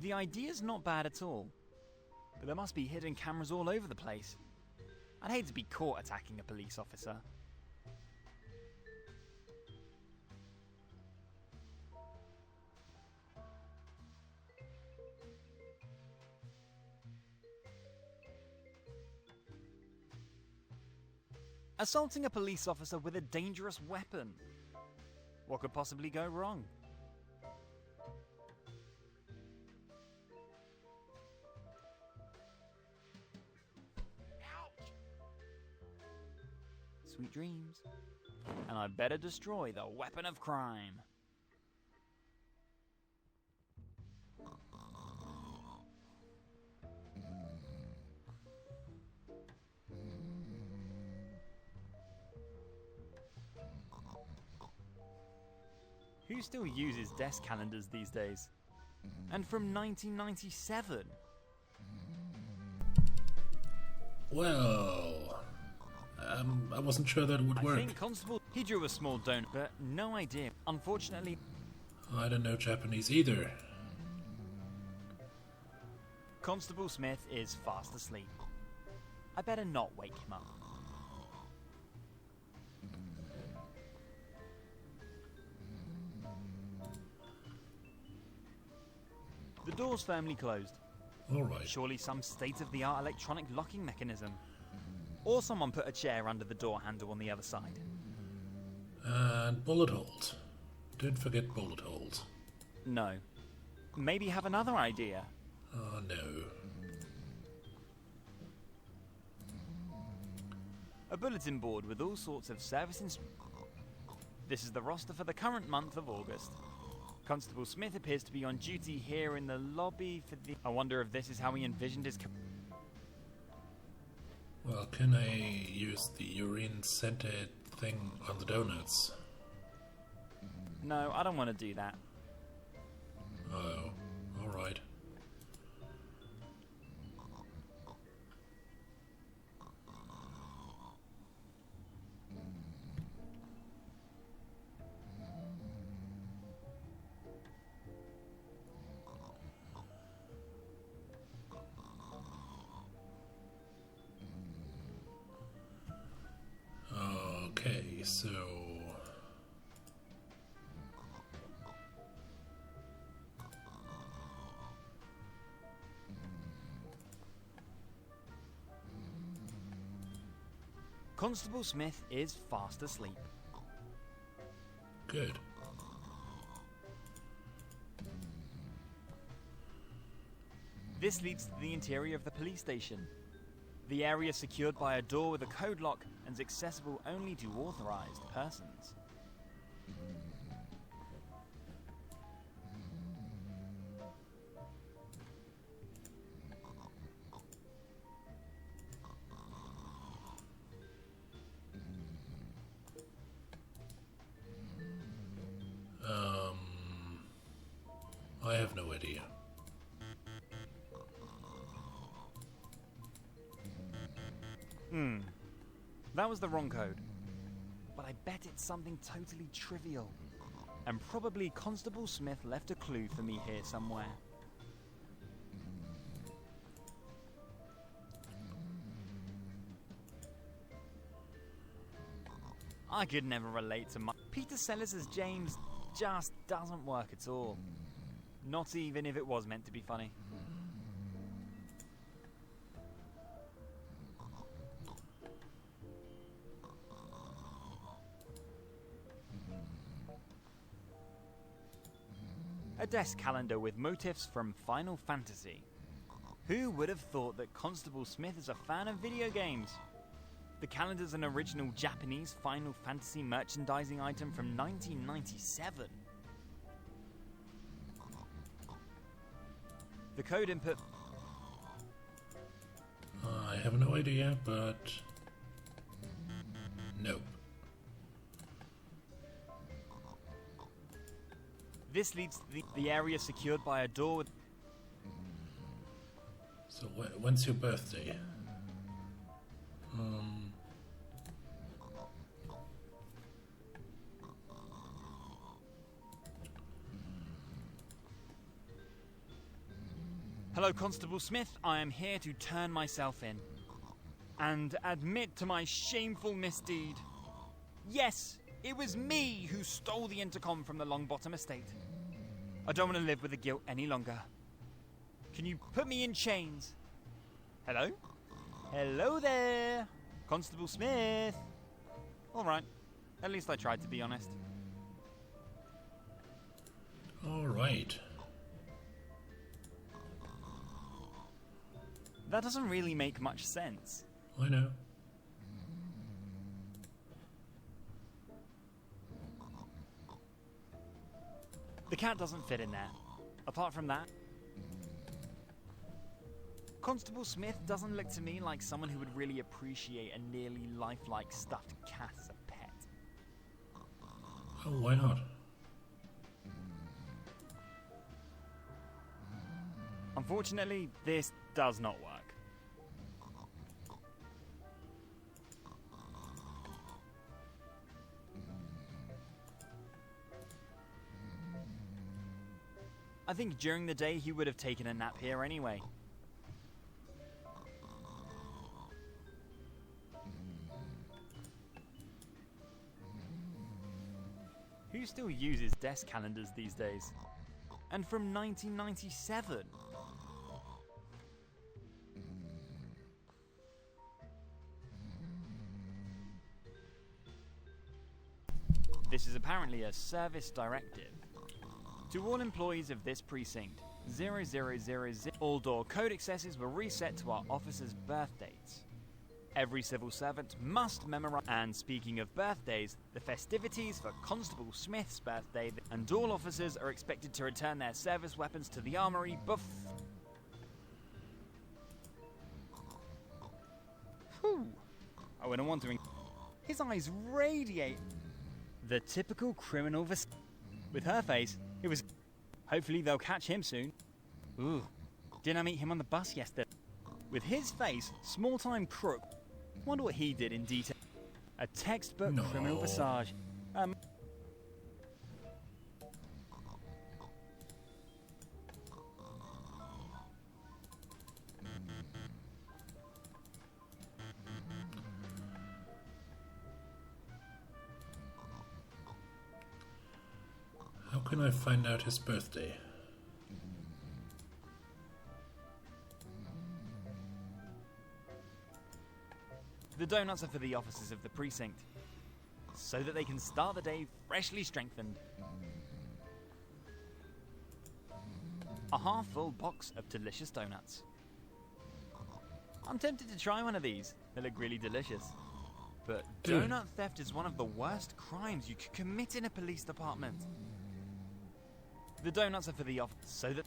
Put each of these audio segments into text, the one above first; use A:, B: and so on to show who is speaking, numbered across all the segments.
A: The idea's not bad at all, but there must be hidden cameras all over the place. I'd hate to be caught attacking a police officer. Assaulting a police officer with a dangerous weapon. What could possibly go wrong? Ouch! Sweet dreams. And I better destroy the weapon of crime. Who still uses desk calendars these days? And from 1997?
B: Well, I wasn't sure that would work.
A: I think Constable, he drew a small donut, but no idea. Unfortunately,
B: I don't know Japanese either.
A: Constable Smith is fast asleep. I better not wake him up. The door's firmly closed.
B: Alright.
A: Surely some state-of-the-art electronic locking mechanism. Or someone put a chair under the door handle on the other side.
B: And bullet holes. Don't forget bullet holes.
A: No. Maybe have another idea.
B: Oh no.
A: A bulletin board with all sorts of service This is the roster for the current month of August. Constable Smith appears to be on duty here in the lobby for the... I wonder if this is how he envisioned his...
B: Well, can I use the urine-scented thing on the donuts?
A: No, I don't want to do that.
B: Oh, alright. Okay, so...
A: Constable Smith is fast asleep.
B: Good.
A: This leads to the interior of the police station. The area secured by a door with a code lock and is accessible only to authorized persons.
B: I have no idea.
A: That was the wrong code. But I bet it's something totally trivial. And probably Constable Smith left a clue for me here somewhere. I could never relate to Peter Sellers as James just doesn't work at all. Not even if it was meant to be funny. A desk calendar with motifs from Final Fantasy. Who would have thought that Constable Smith is a fan of video games? The calendar's an original Japanese Final Fantasy merchandising item from 1997. The code input...
B: I have no idea, but... Nope.
A: This leads to the area secured by a door with...
B: So when's your birthday?
A: Hello, Constable Smith. I am here to turn myself in and admit to my shameful misdeed. Yes, it was me who stole the intercom from the Longbottom estate. I don't want to live with the guilt any longer. Can you put me in chains? Hello? Hello there, Constable Smith. All right. At least I tried to be honest.
B: All right.
A: That doesn't really make much sense.
B: I know.
A: The cat doesn't fit in there. Apart from that, Constable Smith doesn't look to me like someone who would really appreciate a nearly lifelike stuffed cat as a pet.
B: Oh, why not?
A: Unfortunately, this does not work. I think during the day he would have taken a nap here anyway. Who still uses desk calendars these days? And from 1997? This is apparently a service directive. To all employees of this precinct, 0000, all door code accesses were reset to our officers' birth dates. Every civil servant must memorize. And speaking of birthdays, the festivities for Constable Smith's birthday, and all officers are expected to return their service weapons to the armory Whew. I wouldn't want to. His eyes radiate. The typical criminal with her face, it was. Hopefully they'll catch him soon. Ooh, didn't I meet him on the bus yesterday? With his face, small-time crook. Wonder what he did in detail. A textbook criminal visage.
B: How can I find out his birthday?
A: The donuts are for the officers of the precinct, so that they can start the day freshly strengthened. A half-full box of delicious donuts. I'm tempted to try one of these. They look really delicious. But donut theft is one of the worst crimes you could commit in a police department. The donuts are for the officers, so that...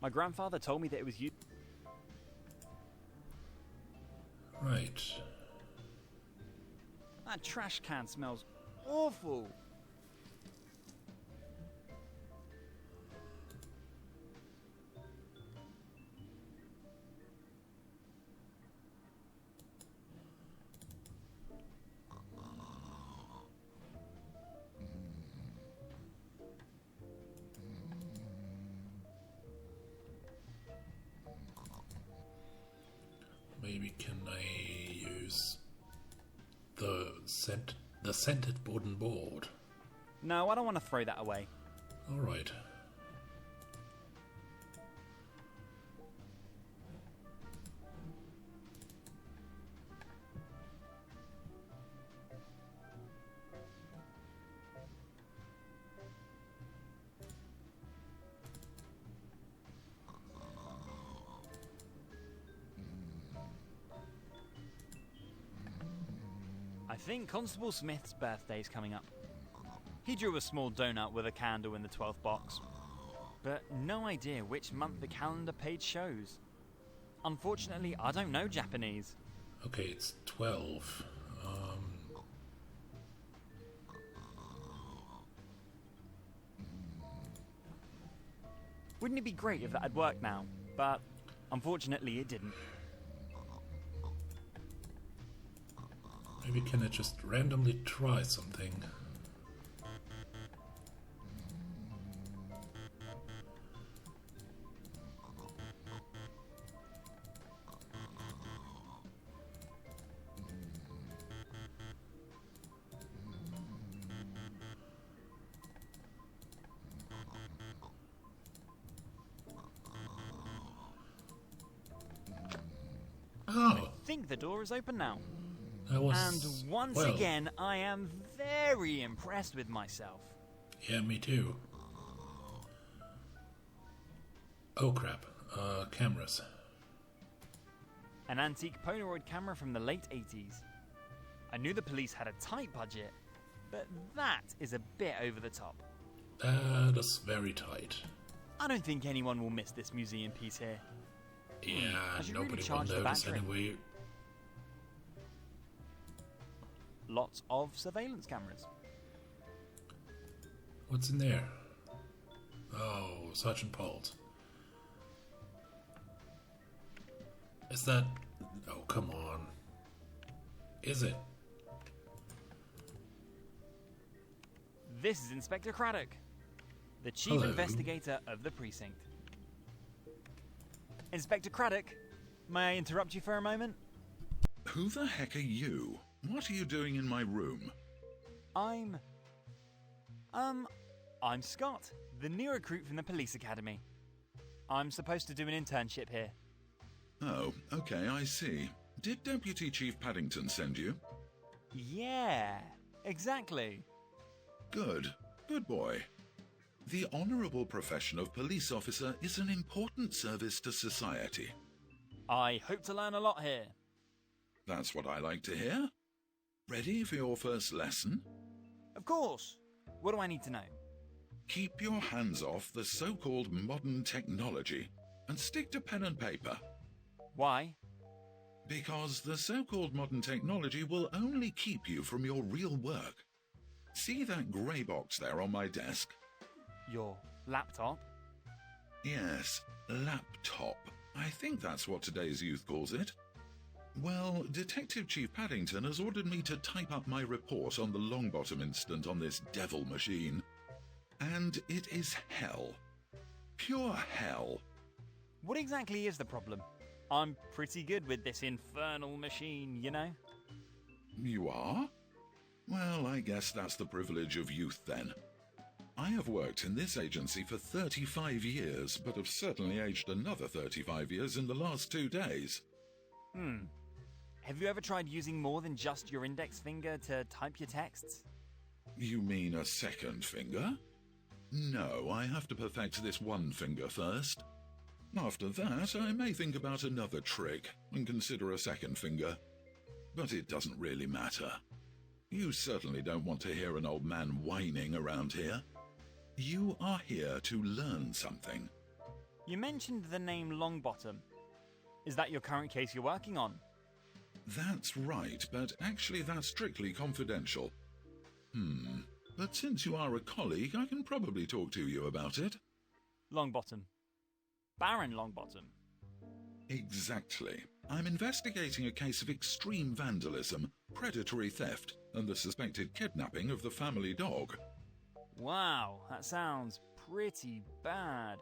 A: My grandfather told me that it was you.
B: Right.
A: That trash can smells awful.
B: Maybe can I use the scented wooden board?
A: No, I don't want to throw that away.
B: All right.
A: I think Constable Smith's birthday's coming up. He drew a small donut with a candle in the 12th box, but no idea which month the calendar page shows. Unfortunately, I don't know Japanese.
B: Okay, it's 12.
A: Wouldn't it be great if that had worked now? But unfortunately it didn't.
B: Maybe can I just randomly try something? Oh,
A: I think the door is open now.
B: that was...
A: And once
B: well,
A: again, I am very impressed with myself.
B: Yeah, me too. Oh crap, cameras.
A: An antique Polaroid camera from the late 80s. I knew the police had a tight budget, but that is a bit over the top.
B: That is very tight.
A: I don't think anyone will miss this museum piece here.
B: Yeah,
A: I should
B: nobody
A: really
B: will
A: charge the
B: notice
A: battery.
B: anyway.
A: Lots of surveillance cameras.
B: What's in there? Oh, Sergeant Paul's. Is that... Oh, come on. Is it?
A: This is Inspector Craddock, the chief
B: Hello.
A: investigator of the precinct. Inspector Craddock, may I interrupt you for a moment?
C: Who the heck are you? What are you doing in my room?
A: I'm Scott, the new recruit from the police academy. I'm supposed to do an internship here.
C: Oh, okay, I see. Did Deputy Chief Paddington send you?
A: Yeah, exactly.
C: Good. Good boy. The honourable profession of police officer is an important service to society.
A: I hope to learn a lot here.
C: That's what I like to hear. Ready for your first lesson?
A: Of course. What do I need to know?
C: Keep your hands off the so-called modern technology and stick to pen and paper.
A: Why?
C: Because the so-called modern technology will only keep you from your real work. See that grey box there on my desk?
A: Your laptop?
C: Yes, laptop. I think that's what today's youth calls it. Well, Detective Chief Paddington has ordered me to type up my report on the Longbottom incident on this devil machine. And it is hell. Pure hell.
A: What exactly is the problem? I'm pretty good with this infernal machine, you know?
C: You are? Well, I guess that's the privilege of youth then. I have worked in this agency for 35 years, but have certainly aged another 35 years in the last 2 days.
A: Have you ever tried using more than just your index finger to type your texts?
C: You mean a second finger? No, I have to perfect this one finger first. After that, I may think about another trick and consider a second finger. But it doesn't really matter. You certainly don't want to hear an old man whining around here. You are here to learn something.
A: You mentioned the name Longbottom. Is that your current case you're working on?
C: That's right, but actually that's strictly confidential. But since you are a colleague, I can probably talk to you about it.
A: Longbottom. Baron Longbottom.
C: Exactly. I'm investigating a case of extreme vandalism, predatory theft, and the suspected kidnapping of the family dog.
A: Wow, that sounds pretty bad.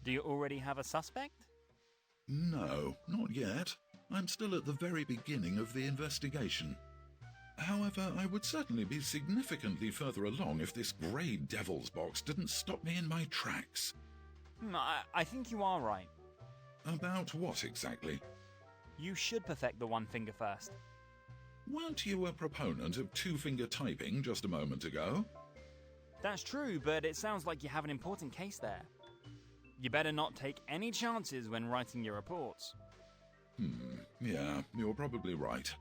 A: Do you already have a suspect?
C: No, not yet. I'm still at the very beginning of the investigation. However, I would certainly be significantly further along if this grey devil's box didn't stop me in my tracks.
A: I think you are right.
C: About what exactly?
A: You should perfect the one finger first.
C: Weren't you a proponent of two-finger typing just a moment ago?
A: That's true, but it sounds like you have an important case there. You better not take any chances when writing your reports.
C: Yeah, you're probably right.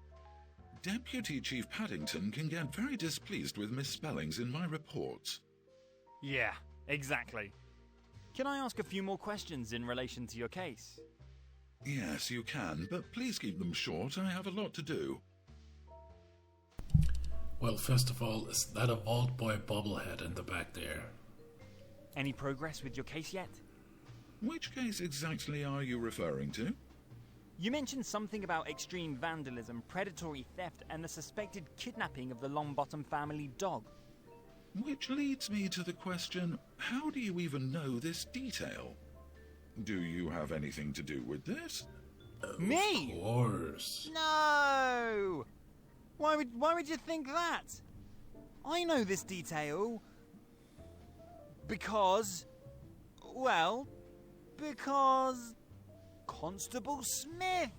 C: Deputy Chief Paddington can get very displeased with misspellings in my reports.
A: Yeah, exactly. Can I ask a few more questions in relation to your case?
C: Yes, you can, but please keep them short. I have a lot to do.
B: Well, first of all, is that a Vault Boy bobblehead in the back there?
A: Any progress with your case yet?
C: Which case exactly are you referring to?
A: You mentioned something about extreme vandalism, predatory theft, and the suspected kidnapping of the Longbottom family dog.
C: Which leads me to the question, how do you even know this detail? Do you have anything to do with this?
A: Me?
B: Of course.
A: No! Why would you think that? I know this detail because Constable Smith!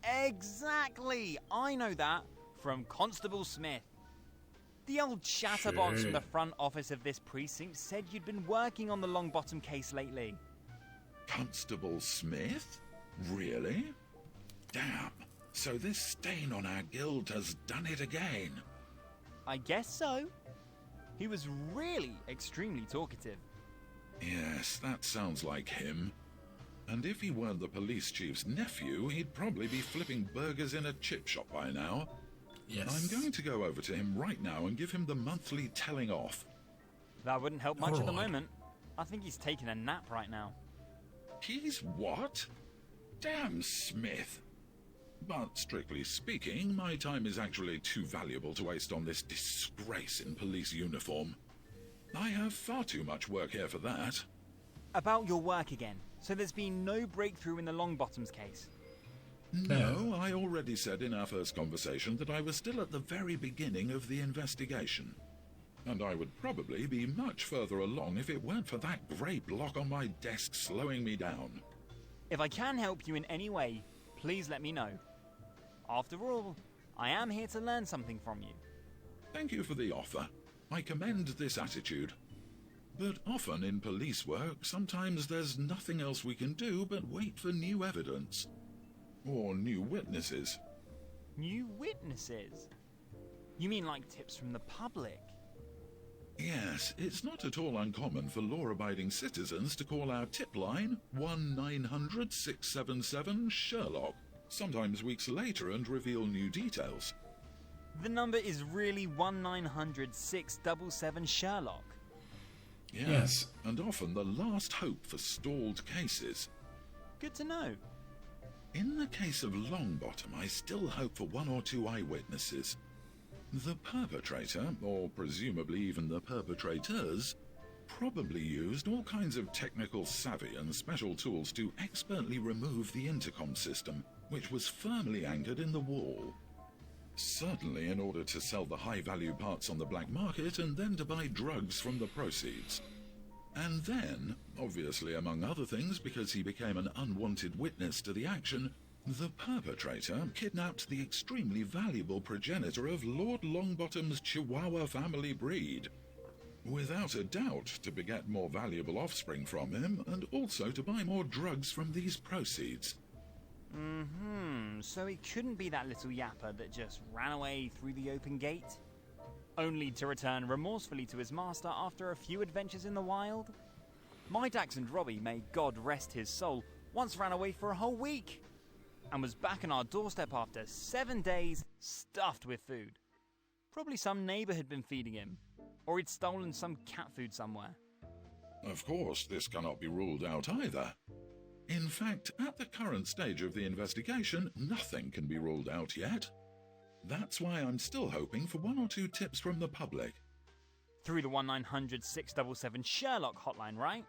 A: Exactly! I know that from Constable Smith. The old chatterbox from the front office of this precinct said you'd been working on the Longbottom case lately.
C: Constable Smith? Really? Damn. So this stain on our guild has done it again.
A: I guess so. He was really extremely talkative.
C: Yes, that sounds like him. And if he weren't the police chief's nephew, he'd probably be flipping burgers in a chip shop by now.
B: Yes.
C: I'm going to go over to him right now and give him the monthly telling off.
A: That wouldn't help much at the
B: Alright.
A: moment. I think he's taking a nap right now.
C: He's what? Damn Smith. But strictly speaking, my time is actually too valuable to waste on this disgrace in police uniform. I have far too much work here for that.
A: About your work again. So there's been no breakthrough in the Longbottoms case.
C: No, I already said in our first conversation that I was still at the very beginning of the investigation. And I would probably be much further along if it weren't for that grey block on my desk slowing me down.
A: If I can help you in any way, please let me know. After all, I am here to learn something from you.
C: Thank you for the offer. I commend this attitude. But often in police work, sometimes there's nothing else we can do but wait for new evidence. Or new witnesses.
A: New witnesses? You mean like tips from the public?
C: Yes, it's not at all uncommon for law-abiding citizens to call our tip line 1-900-677-SHERLOCK, sometimes weeks later, and reveal new details.
A: The number is really 1-900-677-SHERLOCK.
C: Yes, and often the last hope for stalled cases.
A: Good to know.
C: In the case of Longbottom, I still hope for one or two eyewitnesses. The perpetrator, or presumably even the perpetrators, probably used all kinds of technical savvy and special tools to expertly remove the intercom system, which was firmly anchored in the wall. Certainly in order to sell the high-value parts on the black market and then to buy drugs from the proceeds. And then, obviously among other things because he became an unwanted witness to the action, the perpetrator kidnapped the extremely valuable progenitor of Lord Longbottom's Chihuahua family breed. Without a doubt to beget more valuable offspring from him and also to buy more drugs from these proceeds.
A: So it couldn't be that little yapper that just ran away through the open gate? Only to return remorsefully to his master after a few adventures in the wild? My Dachshund Robbie, may God rest his soul, once ran away for a whole week and was back on our doorstep after 7 days stuffed with food. Probably some neighbour had been feeding him, or he'd stolen some cat food somewhere.
C: Of course, this cannot be ruled out either. In fact, at the current stage of the investigation, nothing can be ruled out yet. That's why I'm still hoping for one or two tips from the public.
A: Through the 1-900-677-SHERLOCK hotline, right?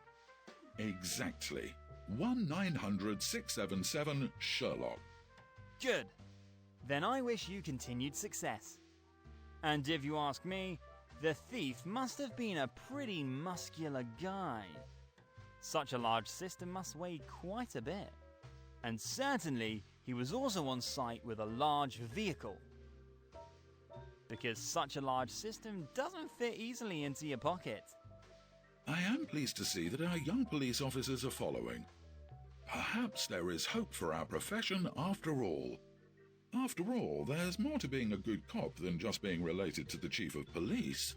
C: Exactly. 1-900-677-SHERLOCK.
A: Good. Then I wish you continued success. And if you ask me, the thief must have been a pretty muscular guy. Such a large system must weigh quite a bit. And certainly, he was also on site with a large vehicle. Because such a large system doesn't fit easily into your pocket.
C: I am pleased to see that our young police officers are following. Perhaps there is hope for our profession after all. After all, there's more to being a good cop than just being related to the chief of police.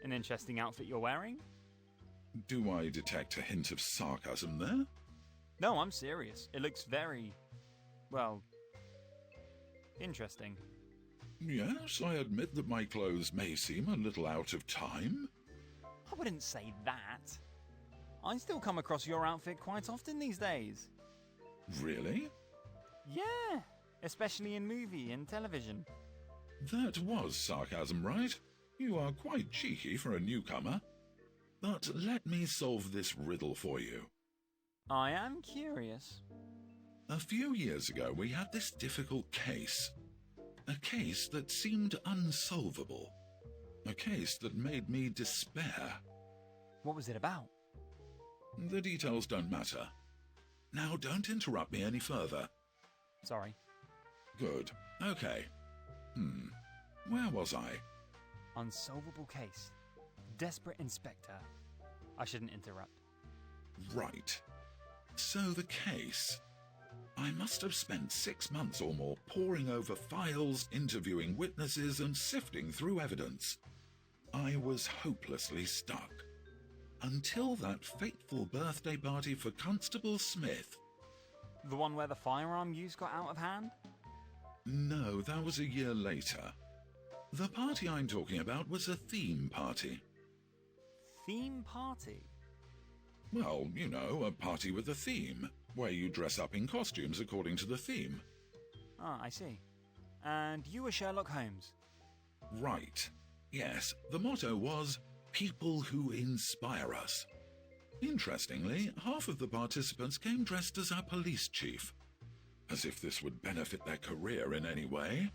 A: An interesting outfit you're wearing?
C: Do I detect a hint of sarcasm there?
A: No, I'm serious. It looks very, well, interesting.
C: Yes, I admit that my clothes may seem a little out of time.
A: I wouldn't say that. I still come across your outfit quite often these days.
C: Really?
A: Yeah, especially in movie and television.
C: That was sarcasm, right? You are quite cheeky for a newcomer. But let me solve this riddle for you.
A: I am curious.
C: A few years ago, we had this difficult case. A case that seemed unsolvable. A case that made me despair.
A: What was it about?
C: The details don't matter. Now, don't interrupt me any further.
A: Sorry.
C: Good. Okay. Where was I?
A: Unsolvable case. Desperate inspector. I shouldn't interrupt.
C: Right. So the case. I must have spent 6 months or more poring over files, interviewing witnesses, and sifting through evidence. I was hopelessly stuck. Until that fateful birthday party for Constable Smith.
A: The one where the firearm use got out of hand?
C: No, that was a year later. The party I'm talking about was a theme party.
A: Theme party?
C: Well, you know, a party with a theme, where you dress up in costumes according to the theme.
A: Ah, I see. And you were Sherlock Holmes?
C: Right. Yes, the motto was, "People who inspire us." Interestingly, half of the participants came dressed as our police chief. As if this would benefit their career in any way.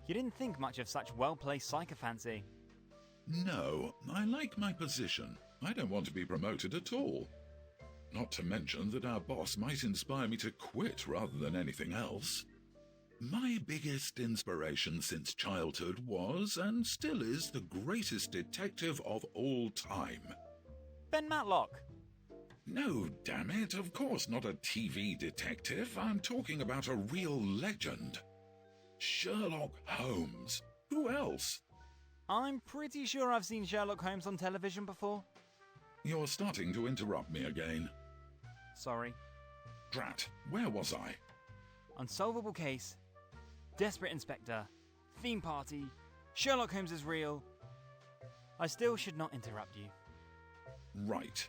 A: You didn't think much of such well-placed sycophancy.
C: No, I like my position. I don't want to be promoted at all. Not to mention that our boss might inspire me to quit rather than anything else. My biggest inspiration since childhood was, and still is, the greatest detective of all time.
A: Ben Matlock!
C: No, damn it, of course not a TV detective. I'm talking about a real legend. Sherlock Holmes. Who else?
A: I'm pretty sure I've seen Sherlock Holmes on television before.
C: You're starting to interrupt me again.
A: Sorry.
C: Drat, where was I?
A: Unsolvable case. Desperate inspector. Theme party. Sherlock Holmes is real. I still should not interrupt you.
C: Right.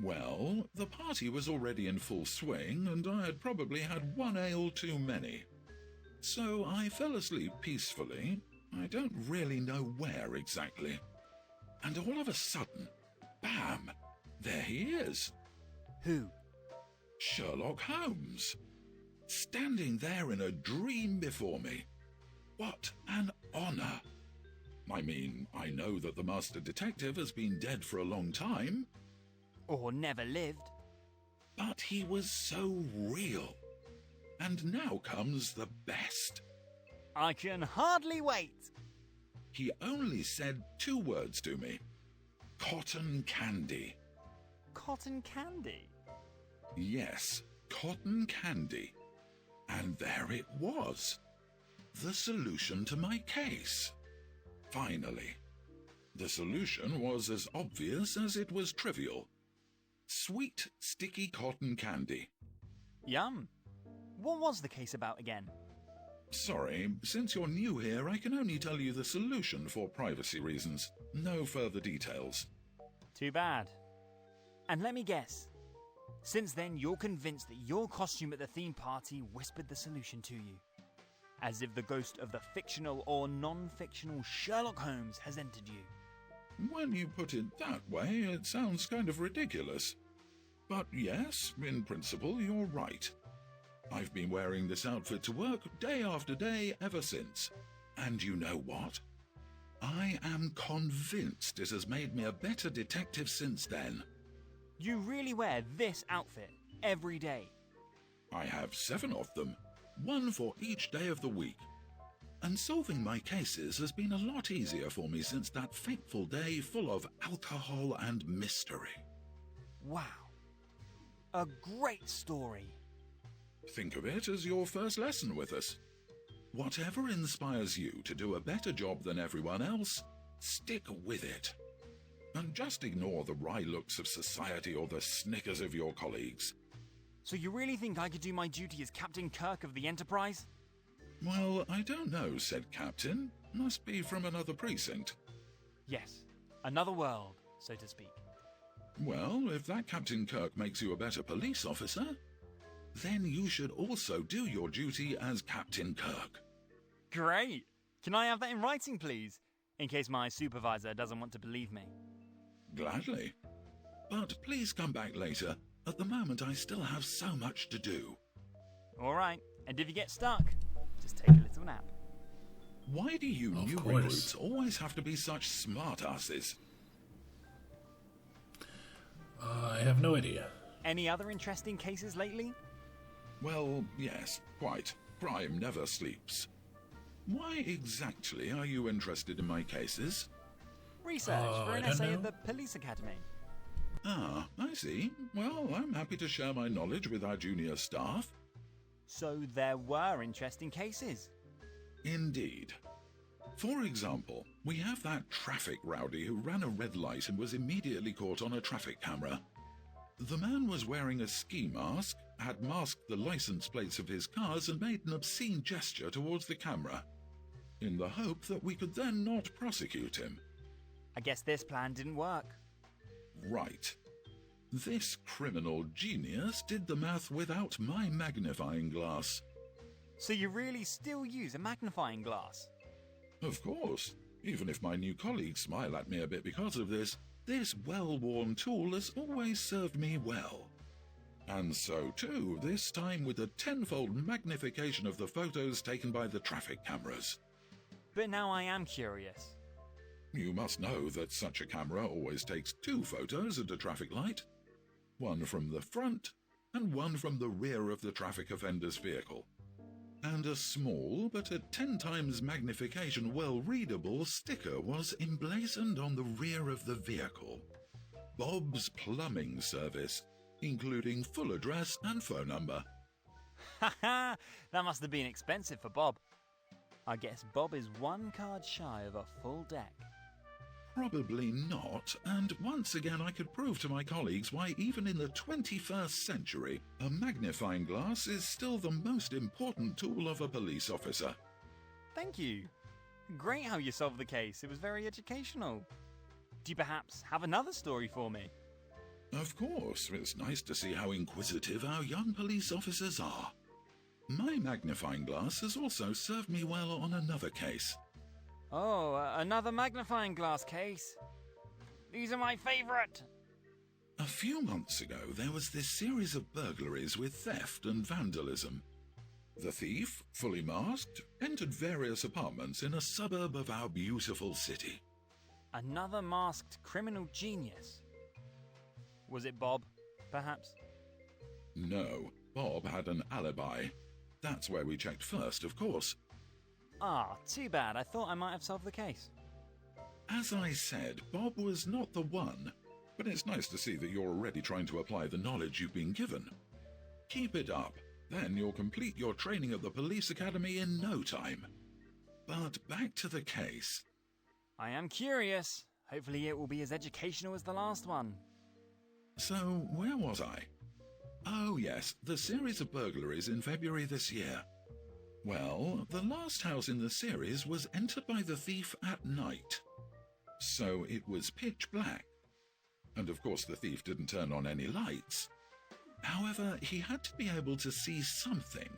C: Well, the party was already in full swing, and I had probably had one ale too many. So I fell asleep peacefully. I don't really know where exactly. And all of a sudden, bam! There he is.
A: Who?
C: Sherlock Holmes. Standing there in a dream before me. What an honor. I mean, I know that the master detective has been dead for a long time.
A: Or never lived.
C: But he was so real. And now comes the best.
A: I can hardly wait.
C: He only said 2 words to me. Cotton candy.
A: Cotton candy?
C: Yes, cotton candy. And there it was. The solution to my case. Finally. The solution was as obvious as it was trivial. Sweet, sticky cotton candy.
A: Yum. What was the case about again?
C: Sorry, since you're new here, I can only tell you the solution for privacy reasons. No further details.
A: Too bad. And let me guess. Since then, you're convinced that your costume at the theme party whispered the solution to you. As if the ghost of the fictional or non-fictional Sherlock Holmes has entered you.
C: When you put it that way, it sounds kind of ridiculous. But yes, in principle, you're right. I've been wearing this outfit to work day after day ever since. And you know what? I am convinced it has made me a better detective since then.
A: You really wear this outfit every day?
C: I have 7 of them, 1 for each day of the week. And solving my cases has been a lot easier for me since that fateful day full of alcohol and mystery.
A: Wow. A great story.
C: Think of it as your first lesson with us. Whatever inspires you to do a better job than everyone else, stick with it. And just ignore the wry looks of society or the snickers of your colleagues.
A: So you really think I could do my duty as Captain Kirk of the Enterprise?
C: Well, I don't know, said Captain. Must be from another precinct.
A: Yes. Another world, so to speak.
C: Well, if that Captain Kirk makes you a better police officer, then you should also do your duty as Captain Kirk.
A: Great! Can I have that in writing, please? In case my supervisor doesn't want to believe me.
C: Gladly. But please come back later. At the moment, I still have so much to do.
A: All right, and if you get stuck, just take a little nap.
C: Why do you
B: Of
C: new
B: course.
C: recruits always have to be such smartasses?
B: I have no idea.
A: Any other interesting cases lately?
C: Well, yes, quite. Crime never sleeps. Why exactly are you interested in my cases?
A: Research for
B: I
A: an
B: don't
A: essay at
B: know.
A: the police academy.
C: Ah, I see. Well, I'm happy to share my knowledge with our junior staff.
A: So there were interesting cases.
C: Indeed. For example, we have that traffic rowdy who ran a red light and was immediately caught on a traffic camera. The man was wearing a ski mask, had masked the license plates of his cars and made an obscene gesture towards the camera, in the hope that we could then not prosecute him.
A: I guess this plan didn't work.
C: Right. This criminal genius did the math without my magnifying glass.
A: So you really still use a magnifying glass?
C: Of course. Even if my new colleagues smile at me a bit because of this well-worn tool has always served me well. And so too, this time with a tenfold magnification of the photos taken by the traffic cameras.
A: But now I am curious.
C: You must know that such a camera always takes 2 photos at a traffic light. One from the front and one from the rear of the traffic offender's vehicle. And a small, but at 10 times magnification well-readable sticker was emblazoned on the rear of the vehicle. Bob's Plumbing Service, including full address and phone number.
A: Haha, that must have been expensive for Bob. I guess Bob is 1 card shy of a full deck.
C: Probably not, and once again I could prove to my colleagues why even in the 21st century, a magnifying glass is still the most important tool of a police officer.
A: Thank you. Great how you solved the case. It was very educational. Do you perhaps have another story for me?
C: Of course, it's nice to see how inquisitive our young police officers are. My magnifying glass has also served me well on another case.
A: Oh, another magnifying glass case. These are my favourite.
C: A few months ago, there was this series of burglaries with theft and vandalism. The thief, fully masked, entered various apartments in a suburb of our beautiful city.
A: Another masked criminal genius. Was it Bob, perhaps?
C: No, Bob had an alibi. That's where we checked first, of course.
A: Ah, too bad. I thought I might have solved the case.
C: As I said, Bob was not the one, but it's nice to see that you're already trying to apply the knowledge you've been given. Keep it up, then you'll complete your training at the police academy in no time. But back to the case.
A: I am curious. Hopefully it will be as educational as the last one.
C: So, where was I? Oh yes, the series of burglaries in February this year. Well, the last house in the series was entered by the thief at night. So it was pitch black. And of course the thief didn't turn on any lights. However, he had to be able to see something.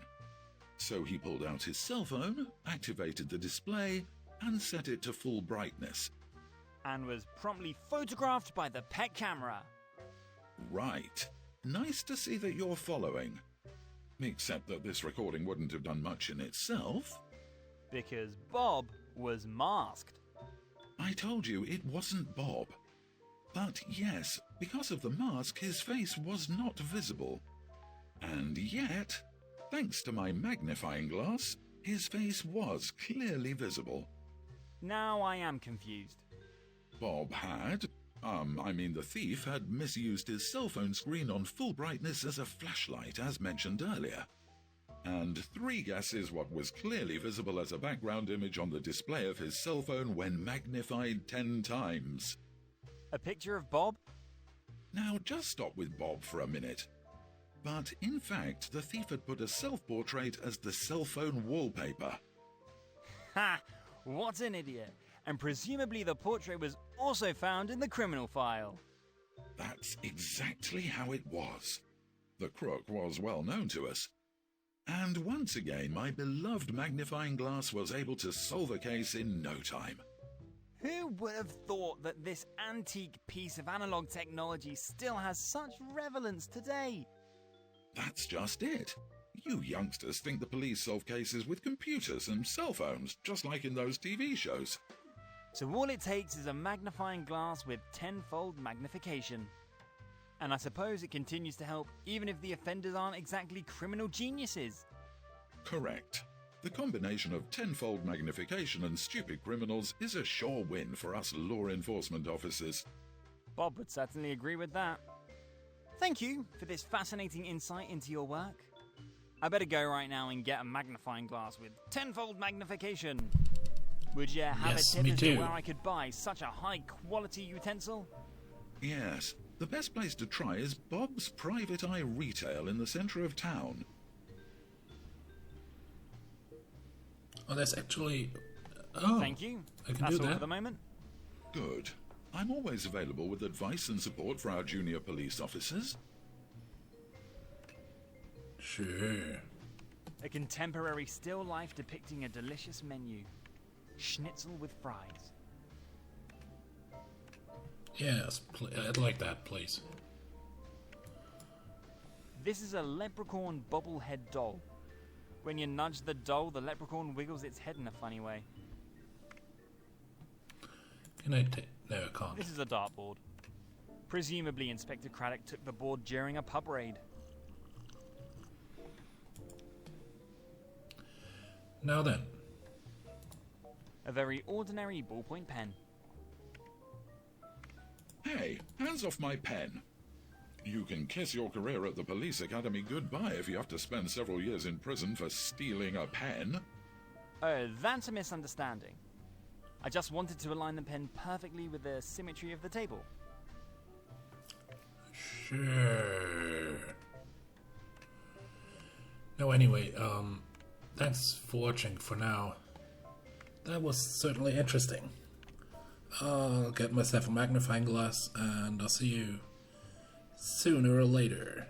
C: So he pulled out his cell phone, activated the display, and set it to full brightness.
A: And was promptly photographed by the pet camera.
C: Right. Nice to see that you're following. Except that this recording wouldn't have done much in itself.
A: Because Bob was masked.
C: I told you it wasn't Bob. But yes, because of the mask, his face was not visible. And yet, thanks to my magnifying glass, his face was clearly visible.
A: Now I am confused.
C: Bob had, the thief had misused his cell phone screen on full brightness as a flashlight, as mentioned earlier. And 3 guesses what was clearly visible as a background image on the display of his cell phone when magnified 10 times.
A: A picture of Bob?
C: Now just stop with Bob for a minute. But in fact, the thief had put a self-portrait as the cell phone wallpaper.
A: Ha! What an idiot. And presumably the portrait was also found in the criminal file.
C: That's exactly how it was. The crook was well known to us. And once again, my beloved magnifying glass was able to solve a case in no time.
A: Who would have thought that this antique piece of analog technology still has such relevance today?
C: That's just it. You youngsters think the police solve cases with computers and cell phones, just like in those TV shows.
A: So all it takes is a magnifying glass with tenfold magnification. And I suppose it continues to help even if the offenders aren't exactly criminal geniuses.
C: Correct. The combination of tenfold magnification and stupid criminals is a sure win for us law enforcement officers.
A: Bob would certainly agree with that. Thank you for this fascinating insight into your work. I better go right now and get a magnifying glass with tenfold magnification. Would you have
B: Yes,
A: a tip
B: me
A: as to
B: too.
A: where I could buy such a high-quality utensil?
C: Yes, the best place to try is Bob's Private Eye Retail in the centre of town.
B: Oh, that's actually... Oh,
A: Thank you.
B: I can
A: That's
B: do
A: all
B: that.
A: for the moment.
C: Good. I'm always available with advice and support for our junior police officers.
B: Sure.
A: A contemporary still life depicting a delicious menu. Schnitzel with fries.
B: Yes, I'd like that, please.
A: This is a leprechaun bobblehead doll. When you nudge the doll, the leprechaun wiggles its head in a funny way.
B: Can I take... No, I can't.
A: This is a dartboard. Presumably Inspector Craddock took the board during a pub raid.
B: Now then.
A: A very ordinary ballpoint pen.
C: Hey, hands off my pen. You can kiss your career at the police academy goodbye if you have to spend several years in prison for stealing a pen.
A: Oh, that's a misunderstanding. I just wanted to align the pen perfectly with the symmetry of the table.
B: Sure. No, anyway, thanks for watching for now. That was certainly interesting. I'll get myself a magnifying glass, and I'll see you sooner or later.